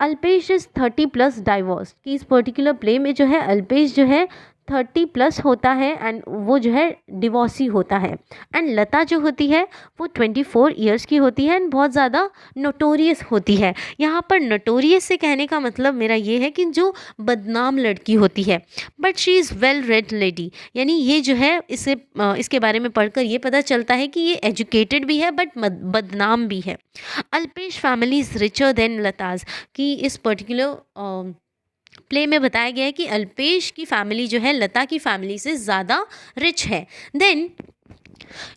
Alpesh is 30+ divorce, कि इस पर्टिकुलर प्ले में जो है अल्पेश जो है 30+ होता है एंड वो जो है डिवोर्सी होता है, एंड लता जो होती है वो 24 ईयर्स की होती है एंड बहुत ज़्यादा नोटोरियस होती है। यहाँ पर नोटोरियस से कहने का मतलब मेरा ये है कि जो बदनाम लड़की होती है, but she is well read lady, यानी ये जो है इसके बारे में पढ़कर ये पता चलता है कि ये एजुकेटेड भी है बट बदनाम भी है। Alpesh family is richer than Lata's, कि इस पर्टिकुलर प्ले में बताया गया है कि अल्पेश की फैमिली जो है लता की फैमिली से ज़्यादा रिच है। Then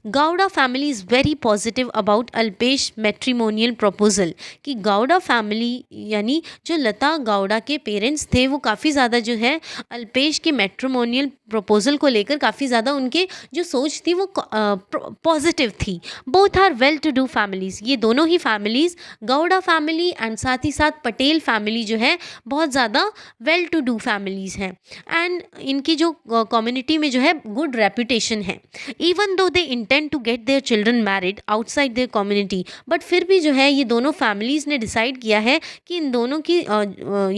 Gowda family is very positive about Alpesh matrimonial proposal, कि गौड़ा फैमिली यानी जो लता गौड़ा के पेरेंट्स थे वो काफ़ी ज़्यादा जो है अल्पेश के मैट्रिमोनियल प्रपोजल को लेकर काफ़ी ज़्यादा उनके जो सोच थी वो पॉजिटिव थी। Both are well to do families, ये दोनों ही फैमिलीज़ गौड़ा फैमिली एंड साथ ही साथ पटेल फैमिली जो है बहुत ज़्यादा वेल टू डू फैमिलीज़ हैं एंड इनकी जो कम्युनिटी में जो है गुड रेपुटेशन है। Even though they intend to get their children married outside their community, but फिर भी जो है ये दोनों फैमिलीज़ ने डिसाइड किया है कि इन दोनों की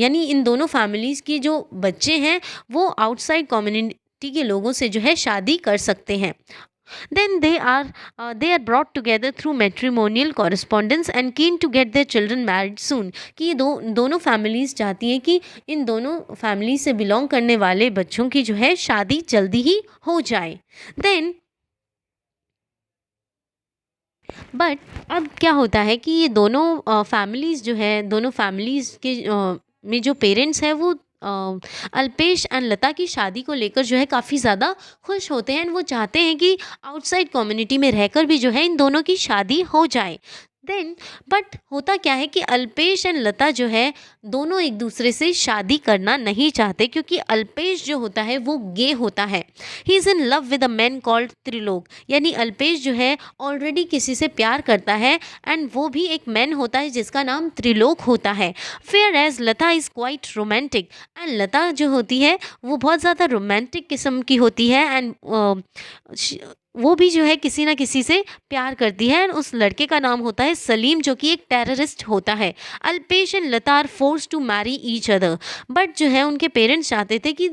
यानी इन दोनों फैमिलीज़ की जो बच्चे हैं वो आउटसाइड कम्युनिटी के लोगों से जो है शादी कर सकते हैं। Then they are brought together through matrimonial correspondence and keen to get their children married soon, कि ये दोनों फैमिलीज़ चाहती हैं कि इन दोनों फैमिली से बिलोंग करने वाले बच्चों की जो है शादी जल्दी ही हो जाए। Then बट अब क्या होता है कि ये दोनों फैमिलीज़ जो है दोनों फैमिलीज़ के में जो पेरेंट्स हैं वो अल्पेश एंड लता की शादी को लेकर जो है काफ़ी ज़्यादा खुश होते हैं एंड वो चाहते हैं कि आउटसाइड कम्युनिटी में रहकर भी जो है इन दोनों की शादी हो जाए। देन बट होता क्या है कि अल्पेश एंड लता जो है दोनों एक दूसरे से शादी करना नहीं चाहते, क्योंकि अल्पेश जो होता है वो गे होता है। He is in love with a man called Trilok, यानी अल्पेश जो है ऑलरेडी किसी से प्यार करता है, एंड वो भी एक मैन होता है जिसका नाम त्रिलोक होता है। Fair as Lata is quite romantic, and Lata जो होती है वो बहुत ज़्यादा रोमांटिक किस्म की होती है, एंड वो भी जो है किसी ना किसी से प्यार करती है, एंड उस लड़के का नाम होता है सलीम, जो कि एक टेररिस्ट होता है। Alpesh and Lata are force to marry each other, but जो है उनके पेरेंट्स चाहते थे कि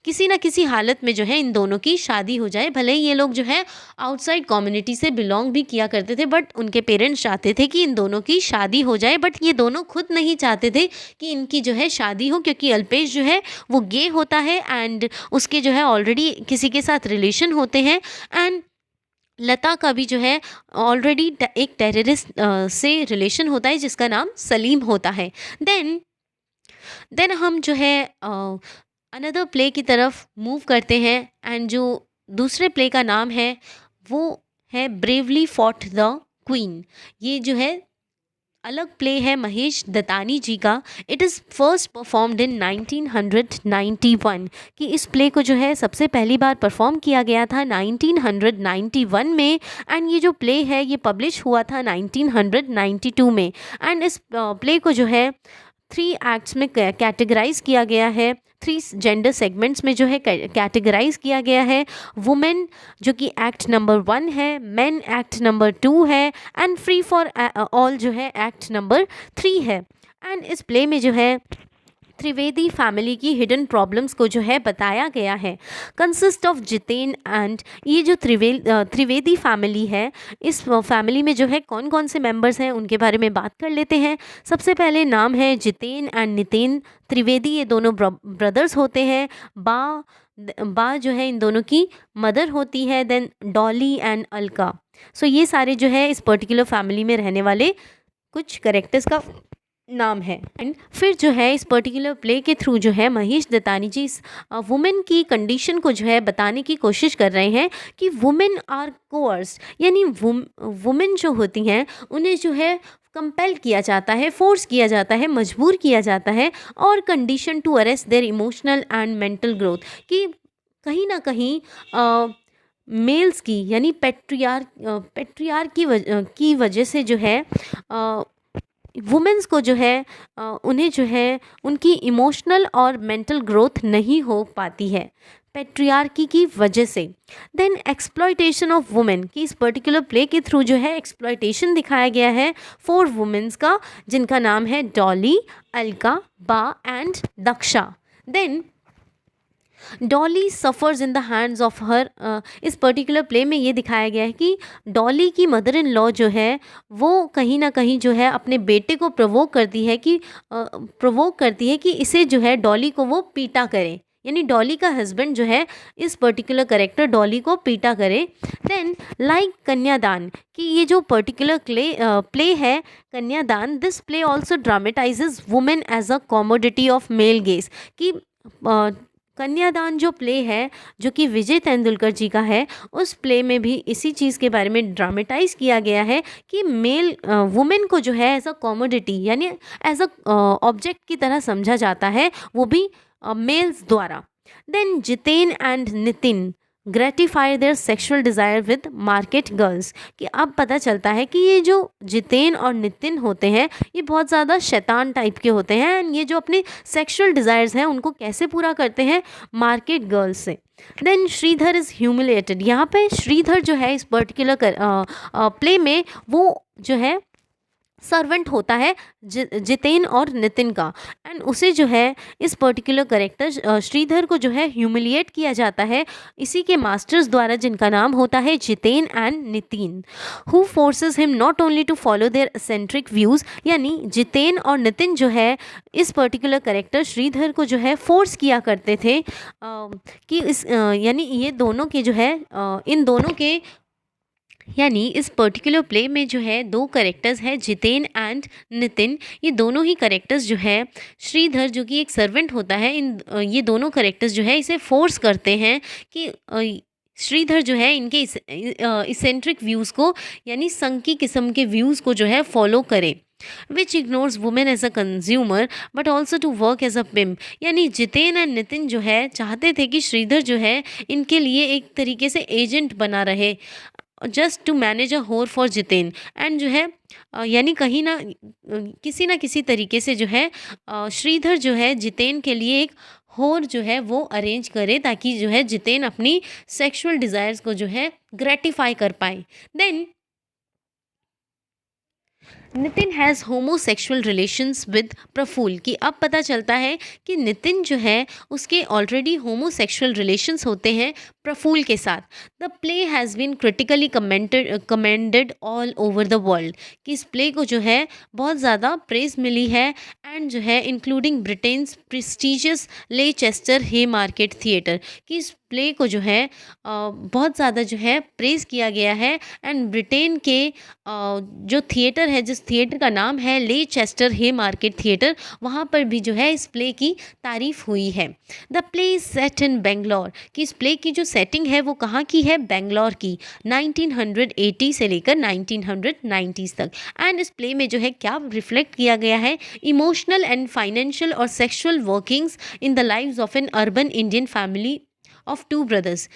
किसी ना किसी हालत में जो है इन दोनों की शादी हो जाए। भले ही ये लोग जो है आउटसाइड कम्युनिटी से बिलोंग भी किया करते थे, बट उनके पेरेंट्स चाहते थे कि इन दोनों की शादी हो जाए, बट ये दोनों खुद नहीं चाहते थे कि इनकी जो है शादी हो, क्योंकि अल्पेश जो है वो गे होता है, एंड उसके जो है ऑलरेडी किसी के साथ रिलेशन होते हैं, एंड लता का भी जो है ऑलरेडी एक टेररिस्ट से रिलेशन होता है जिसका नाम सलीम होता है। देन देन हम जो है अनदर प्ले की तरफ मूव करते हैं, एंड जो दूसरे प्ले का नाम है वो है ब्रेवली फॉट द क्वीन। ये जो है अलग प्ले है महेश दत्तानी जी का। It is first performed in 1991, कि इस प्ले को जो है सबसे पहली बार परफॉर्म किया गया था 1991 में, एंड ये जो प्ले है ये पब्लिश हुआ था 1992 में। एंड इस प्ले को जो है 3 एक्ट्स में कैटेगराइज किया गया है, 3 जेंडर सेगमेंट्स में जो है कैटेगराइज किया गया है। वुमेन जो कि एक्ट नंबर 1 है, मेन एक्ट नंबर 2 है, एंड फ्री फॉर ऑल जो है एक्ट नंबर 3 है। एंड इस प्ले में जो है त्रिवेदी फैमिली की हिडन प्रॉब्लम्स को जो है बताया गया है। कंसिस्ट ऑफ जितेन एंड, ये जो त्रिवेदी फैमिली है, इस फैमिली में जो है कौन कौन से मेंबर्स हैं उनके बारे में बात कर लेते हैं। सबसे पहले नाम है जितेन एंड नितिन त्रिवेदी, ये दोनों ब्रदर्स होते हैं। बा जो है इन दोनों की मदर होती है। Then Dolly and Alka. So ये सारे जो है इस पर्टिकुलर फैमिली में रहने वाले कुछ करेक्टर्स का नाम है। एंड फिर जो है इस पर्टिकुलर प्ले के थ्रू जो है महेश दत्तानी जी इस वुमेन की कंडीशन को जो है बताने की कोशिश कर रहे हैं कि वुमेन आर कोअर्स्ड, यानी वुमेन जो होती हैं उन्हें जो है कंपेल किया जाता है, फोर्स किया जाता है, मजबूर किया जाता है, और condition to arrest their emotional and mental growth, कि कहीं ना कहीं मेल्स की यानी पेट्रियार की वजह से जो है वुमेन्स को जो है उन्हें जो है उनकी इमोशनल और मेंटल ग्रोथ नहीं हो पाती है पेट्रियार्की की वजह से। देन एक्सप्लॉयटेशन ऑफ वुमेन, कि इस पर्टिकुलर प्ले के थ्रू जो है एक्सप्लॉयटेशन दिखाया गया है 4 वुमेन्स का, जिनका नाम है Dolly, Alka, Ba and Daksha. Then Dolly suffers in the hands of her, इस पर्टिकुलर प्ले में ये दिखाया गया है कि डॉली की मदर इन लॉ जो है वो कहीं ना कहीं जो है अपने बेटे को प्रोवोक करती है कि इसे जो है डॉली को वो पीटा करे, यानी डॉली का हस्बैंड जो है इस पर्टिकुलर करेक्टर डॉली को पीटा करे। देन लाइक कन्यादान, कि ये जो पर्टिकुलर प्ले है Kanyadaan, this play also dramatises women as a commodity of male gaze, कि कन्यादान जो प्ले है जो कि विजय तेंदुलकर जी का है, उस प्ले में भी इसी चीज़ के बारे में ड्रामेटाइज किया गया है कि मेल वुमेन को जो है एज अ कॉमोडिटी यानी एज अ ऑब्जेक्ट की तरह समझा जाता है, वो भी मेल्स द्वारा। Then Jiten and Nitin gratify their sexual desire with market girls, कि अब पता चलता है कि ये जो जितेन और नितिन होते हैं ये बहुत ज़्यादा शैतान टाइप के होते हैं, एंड ये जो अपने सेक्सुअल डिज़ायर्स हैं उनको कैसे पूरा करते हैं, मार्केट गर्ल्स से। देन श्रीधर इज़ ह्यूमिलेटेड, यहाँ पे श्रीधर जो है इस पर्टिकुलर प्ले में वो जो है सर्वेंट होता है जितेन और नितिन का, एंड उसे जो है इस पर्टिकुलर करेक्टर श्रीधर को जो है ह्यूमिलिएट किया जाता है इसी के मास्टर्स द्वारा, जिनका नाम होता है Jiten and Nitin, who forces him not only to follow their eccentric views, यानी जितेन और नितिन जो है इस पर्टिकुलर करेक्टर श्रीधर को जो है फोर्स किया करते थे कि इस यानी ये दोनों के जो है इन दोनों के यानी इस पर्टिकुलर प्ले में जो है 2 करेक्टर्स हैं जितेन एंड नितिन, ये दोनों ही करेक्टर्स जो है श्रीधर जो कि एक सर्वेंट होता है, ये दोनों करेक्टर्स जो है इसे फोर्स करते हैं कि श्रीधर जो है इनके इसेंट्रिक व्यूज़ को यानी संकी किस्म के व्यूज़ को जो है फॉलो करे, which ignores women as a consumer but also to work as a pimp. यानी जितेन एंड नितिन जो है चाहते थे कि श्रीधर जो है इनके लिए एक तरीके से एजेंट बना रहे, जस्ट टू मैनेज अ होर फॉर जितेन। एंड जो है यानी कहीं ना किसी तरीके से जो है श्रीधर जो है जितेन के लिए एक होर जो है वो अरेंज करे, ताकि जो है जितेन अपनी सेक्सुअल डिज़ायर्स को जो है ग्रेटिफाई कर पाए। Then Nitin has homosexual relations with Praful, कि अब पता चलता है कि नितिन जो है उसके ऑलरेडी होमोसेक्सुअल रिलेशंस होते हैं प्रफुल के साथ। The play has been critically commended all over the world, कि इस प्ले को जो है बहुत ज़्यादा प्रेज मिली है, एंड जो है इंक्लूडिंग ब्रिटेन्स प्रेस्टिजियस लेचेस्टर हे मार्केट थिएटर, कि इस प्ले को जो है बहुत ज़्यादा जो है प्रेज़ किया गया है। एंड ब्रिटेन के जो थिएटर है, जिस थिएटर का नाम है लेचेस्टर हे मार्केट थिएटर, वहाँ पर भी जो है इस प्ले की तारीफ़ हुई है। द प्ले इज सेट इन बेंगलोर, कि इस प्ले की जो सेटिंग है वो कहाँ की है, बेंगलोर की, 1980 से लेकर 1990s तक। एंड इस प्ले में जो है क्या रिफ्लेक्ट किया गया है, इमोशनल एंड फाइनेंशियल और sexual workings in the lives of an urban Indian family of two brothers.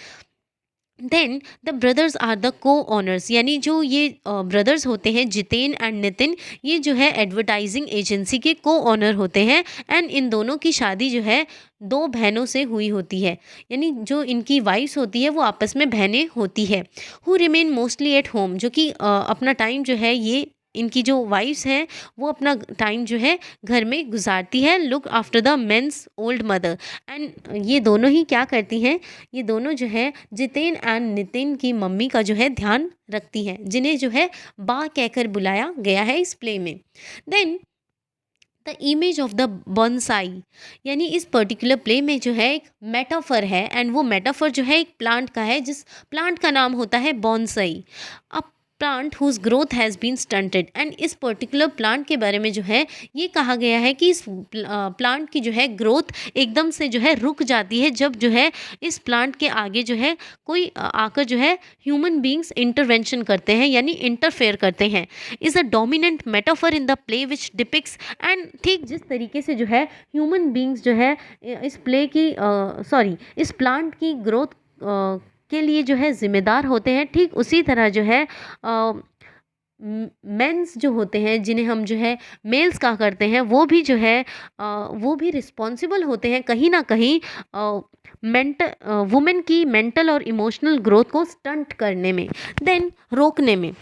Then the brothers are the co owners, यानी जो ये ब्रदर्स होते हैं जितेन एंड नितिन, ये जो है एडवर्टाइजिंग एजेंसी के को ऑनर होते हैं। एंड इन दोनों की शादी जो है दो बहनों से हुई होती है, यानी जो इनकी वाइफ्स होती है वो आपस में बहनें होती है। Who remain mostly at home, जो कि अपना टाइम जो है ये इनकी जो वाइफ्स हैं वो अपना टाइम जो है घर में गुजारती है, look after the men's old mother. And ये दोनों ही क्या करती हैं, ये दोनों जो है जितेन एंड नितिन की मम्मी का जो है ध्यान रखती हैं, जिन्हें जो है बा कहकर बुलाया गया है इस प्ले में। Then the image of the bonsai, यानी इस पर्टिकुलर प्ले में जो है एक मेटाफर है, एंड वो मेटाफर जो है एक प्लांट का है, जिस प्लांट का नाम होता है bonsai, a plant whose growth has been stunted. And इस पर्टिकुलर प्लांट के बारे में जो है ये कहा गया है कि इस प्लांट की जो है ग्रोथ एकदम से जो है रुक जाती है, जब जो है इस प्लांट के आगे जो है कोई आकर जो है ह्यूमन बींग्स इंटरवेंशन करते हैं, यानी इंटरफेयर करते हैं। Is a dominant metaphor in the play which depicts, and ठीक जिस तरीके से जो है ह्यूमन बींग्स जो है इस प्ले की इस प्लांट की ग्रोथ के लिए जो है ज़िम्मेदार होते हैं, ठीक उसी तरह जो है मेंस जो होते हैं, जिन्हें हम जो है मेल्स कहा करते हैं, वो भी जो है वो भी रिस्पॉन्सिबल होते हैं कहीं ना कहीं मेंटल वुमेन की मेंटल और इमोशनल ग्रोथ को स्टंट करने में, देन रोकने में।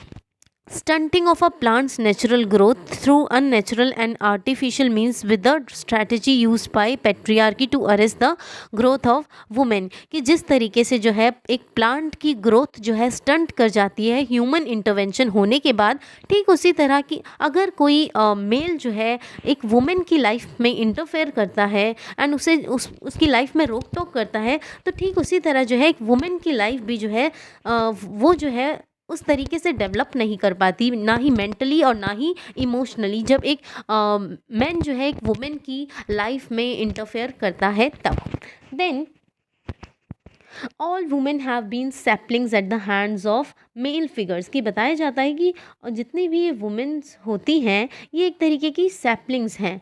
Stunting of a plant's natural growth through unnatural and artificial means with the strategy used by patriarchy to arrest the growth of women, कि जिस तरीके से जो है एक प्लांट की ग्रोथ जो है स्टंट कर जाती है ह्यूमन इंटरवेंशन होने के बाद, ठीक उसी तरह की अगर कोई मेल जो है एक वुमेन की लाइफ में इंटरफेयर करता है एंड उसे उसकी लाइफ में रोक टोक करता है, तो ठीक उसी तरह जो है एक वुमेन की लाइफ भी जो है वो जो है उस तरीके से डेवलप नहीं कर पाती, ना ही मेंटली और ना ही इमोशनली, जब एक मैन जो है एक वुमेन की लाइफ में इंटरफेयर करता है तब। Then all women have been saplings at the hands of male figures, की बताया जाता है कि जितनी भी ये वुमेन्स होती हैं ये एक तरीके की सैपलिंग्स हैं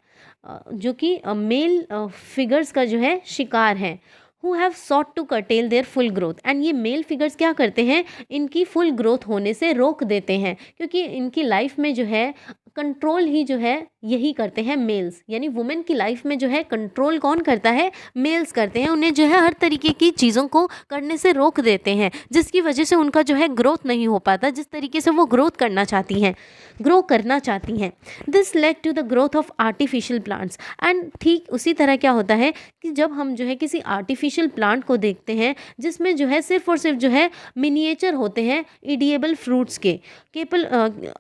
जो कि मेल फिगर्स का जो है शिकार हैं, who have sought to curtail their full growth. And ये मेल फिगर्स क्या करते हैं, इनकी फुल ग्रोथ होने से रोक देते हैं, क्योंकि इनकी लाइफ में जो है कंट्रोल ही जो है यही करते हैं मेल्स, यानी वुमेन की लाइफ में जो है कंट्रोल कौन करता है, मेल्स करते हैं, उन्हें जो है हर तरीके की चीज़ों को करने से रोक देते हैं, जिसकी वजह से उनका जो है ग्रोथ नहीं हो पाता जिस तरीके से वो ग्रो करना चाहती हैं। This led to the growth of artificial plants. And ठीक उसी तरह क्या होता है कि जब हम जो है किसी आर्टिफिशियल प्लांट को देखते हैं जिसमें जो है सिर्फ और सिर्फ जो है मिनिएचर होते हैं इडिएबल फ्रूट्स के केपल,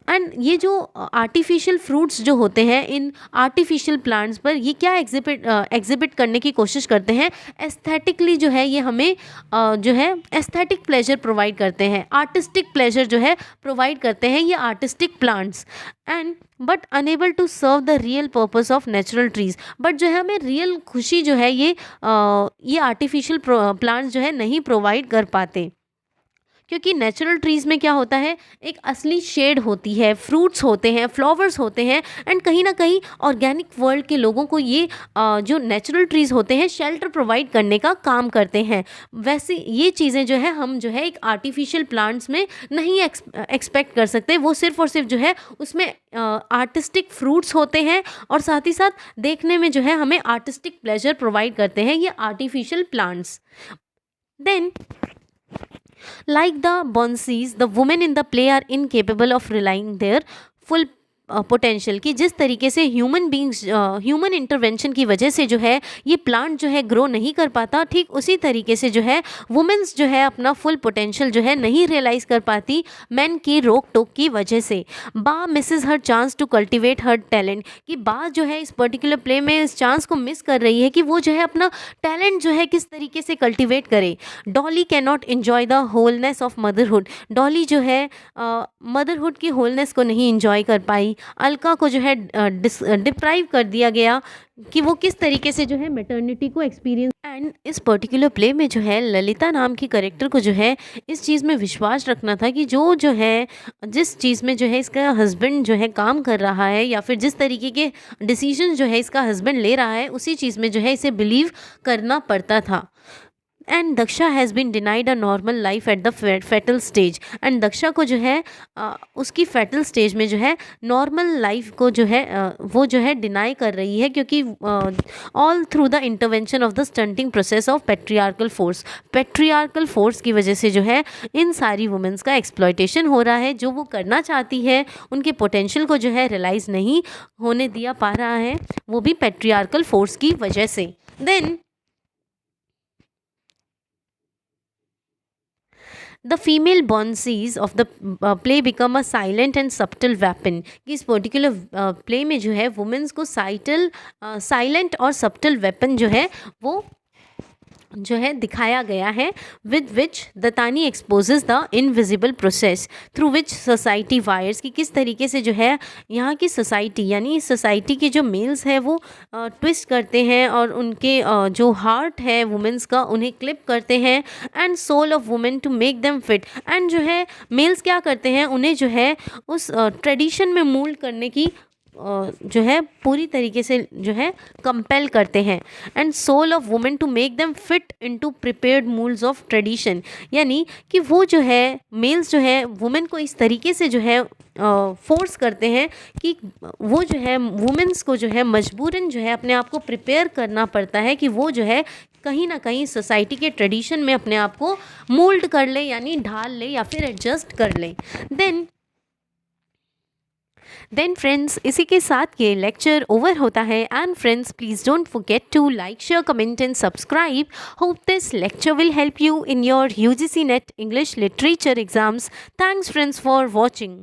एंड ये जो आर्टिफिशियल फ्रूट्स जो होते हैं इन आर्टिफिशियल प्लांट्स पर ये क्या एग्जिबिट करने की कोशिश करते हैं, एस्थेटिकली जो है ये हमें जो है एस्थेटिक प्लेजर प्रोवाइड करते हैं, आर्टिस्टिक प्लेजर जो है प्रोवाइड करते हैं ये artistic plants, and but unable to serve the real purpose of natural trees. But जो है हमें रियल खुशी जो है ये आर्टिफिशियल प्लांट्स जो है नहीं प्रोवाइड कर पाते। क्योंकि नेचुरल ट्रीज़ में क्या होता है, एक असली शेड होती है, फ्रूट्स होते हैं, फ्लावर्स होते हैं, एंड कहीं ना कहीं ऑर्गेनिक वर्ल्ड के लोगों को ये जो नेचुरल ट्रीज़ होते हैं शेल्टर प्रोवाइड करने का काम करते हैं। वैसे ये चीज़ें जो है हम जो है एक आर्टिफिशियल प्लांट्स में नहीं एक्सपेक्ट कर सकते। वो सिर्फ और सिर्फ जो है उसमें आर्टिस्टिक फ्रूट्स होते हैं और साथ ही साथ देखने में जो है हमें आर्टिस्टिक प्लेजर प्रोवाइड करते हैं ये artificial plants. Then like the bonsies, the women in the play are incapable of relying their full potential कि जिस तरीके से ह्यूमन बींग्स ह्यूमन इंटरवेंशन की वजह से जो है ये प्लांट जो है ग्रो नहीं कर पाता, ठीक उसी तरीके से जो है वुमेन्स जो है अपना फुल पोटेंशियल जो है नहीं रियलाइज़ कर पाती मैन की रोक टोक की वजह से। Ba misses her chance to cultivate her talent कि बा जो है इस पर्टिकुलर प्ले में इस चांस को मिस कर रही है कि वो जो है अपना टैलेंट जो है किस तरीके से कल्टिवेट करे। Dolly can not enjoy the wholeness of motherhood, Dolly जो है मदरहुड की होलनेस को नहीं इन्जॉय कर पाई। अलका को जो है डिप्राइव कर दिया गया कि वो किस तरीके से जो है मैटर्निटी को एक्सपीरियंस। एंड इस पर्टिकुलर प्ले में जो है ललिता नाम की करेक्टर को जो है इस चीज़ में विश्वास रखना था कि जो है जिस चीज़ में जो है इसका हस्बैंड जो है काम कर रहा है या फिर जिस तरीके के डिसीजन जो है इसका हस्बैंड ले रहा है उसी चीज़ में जो है इसे बिलीव करना पड़ता था। And Daksha has been denied a normal life at the fetal stage, and Daksha को जो है उसकी फेटल स्टेज में जो है नॉर्मल लाइफ को जो है वो जो है डिनाई कर रही है क्योंकि all through the intervention of the stunting process of patriarchal force की वजह से जो है इन सारी वुमेंस का एक्सप्लॉयटेशन हो रहा है। जो वो करना चाहती है उनके पोटेंशियल को जो है रियलाइज़ नहीं होने दिया पा रहा है, वो भी पेट्रियार्कल फोर्स की वजह से। Then the female bonsies of the play become a silent and subtle weapon कि इस पर्टिकुलर प्ले में जो है वुमेन्स को साइलेंट और सब्टल वेपन जो है वो जो है दिखाया गया है with which Dattani exposes the invisible process through which society wires कि किस तरीके से जो है यहाँ की सोसाइटी यानी सोसाइटी के जो मेल्स हैं वो ट्विस्ट करते हैं और उनके जो हार्ट है वुमेंस का उन्हें क्लिप करते हैं and soul of women to make them fit. And जो है मेल्स क्या करते हैं उन्हें जो है उस ट्रेडिशन में मोल्ड करने की जो है पूरी तरीके से जो है कंपेल करते हैं। And soul of women to make them fit into prepared moulds of tradition यानी कि वो जो है मेल्स जो है वुमेन को इस तरीके से जो है फोर्स करते हैं कि वो जो है वुमेन्स को जो है मजबूरन जो है अपने आप को प्रिपेयर करना पड़ता है कि वो जो है कहीं ना कहीं सोसाइटी के ट्रेडिशन में अपने आप को मोल्ड कर ले यानी ढाल ले या फिर एडजस्ट कर ले। देन फ्रेंड्स इसी के साथ ये लेक्चर ओवर होता है। And friends please don't forget to like share comment and subscribe. Hope this lecture will help you in your UGC NET English literature exams. Thanks friends for watching.